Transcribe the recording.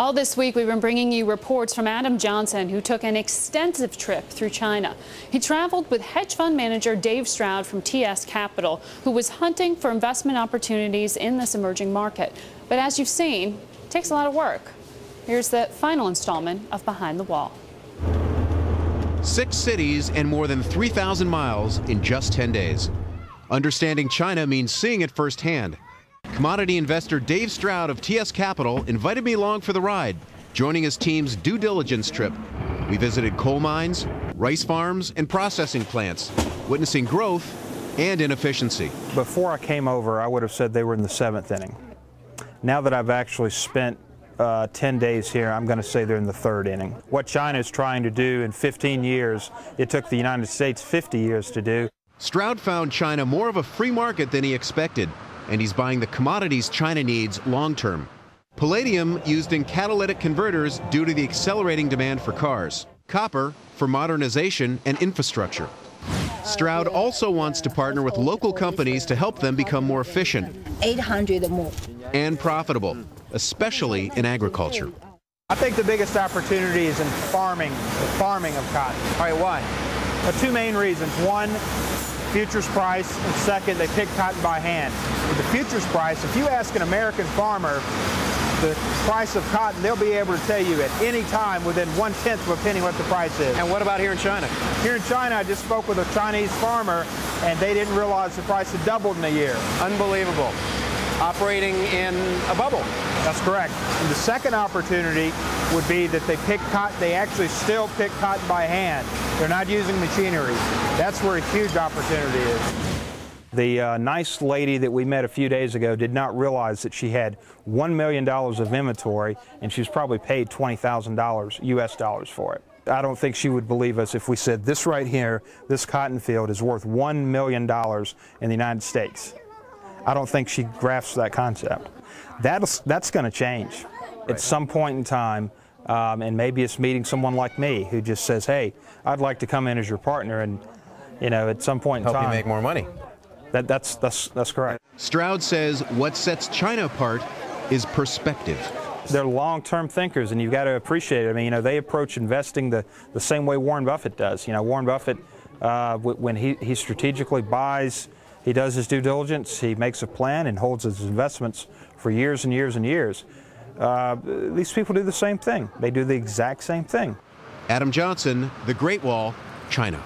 All this week, we've been bringing you reports from Adam Johnson, who took an extensive trip through China. He traveled with hedge fund manager Dave Stroud from TS Capital, who was hunting for investment opportunities in this emerging market. But as you've seen, it takes a lot of work. Here's the final installment of Behind the Wall. 6 cities and more than 3,000 miles in just 10 days. Understanding China means seeing it firsthand. Commodity investor Dave Stroud of TS Capital invited me along for the ride, joining his team's due diligence trip. We visited coal mines, rice farms, and processing plants, witnessing growth and inefficiency. Before I came over, I would have said they were in the 7th inning. Now that I've actually spent 10 days here, I'm going to say they're in the 3rd inning. What China is trying to do in 15 years, it took the United States 50 years to do. Stroud found China more of a free market than he expected, and he's buying the commodities China needs long-term. Palladium used in catalytic converters due to the accelerating demand for cars. Copper for modernization and infrastructure. Stroud also wants to partner with local companies to help them become more efficient 800 more and profitable, especially in agriculture. I think the biggest opportunity is in farming, the farming of cotton. All right, why? 2 main reasons. One, futures price, and second, they pick cotton by hand. With the futures price, if you ask an American farmer the price of cotton, they'll be able to tell you at any time within 1/10 of a penny what the price is. And what about here in China? Here in China, I just spoke with a Chinese farmer, and they didn't realize the price had doubled in a year. Unbelievable. Operating in a bubble. That's correct. And the second opportunity would be that they pick cotton, they actually still pick cotton by hand. They're not using machinery. That's where a huge opportunity is. The nice lady that we met a few days ago did not realize that she had $1 million of inventory, and she was probably paid $20,000 US dollars for it. I don't think she would believe us if we said this right here, this cotton field is worth $1 million in the United States. I don't think she grasps that concept. That's going to change at some point in time, and maybe it's meeting someone like me who just says, hey, I'd like to come in as your partner, and at some point in time, help you make more money. That's correct. Stroud says what sets China apart is perspective. They're long-term thinkers, and you've got to appreciate it. I mean, they approach investing the same way Warren Buffett does. Warren Buffett, when he strategically buys, he does his due diligence, he makes a plan and holds his investments for years and years and years. These people do the same thing. They do the exact same thing. Adam Johnson, The Great Wall, China.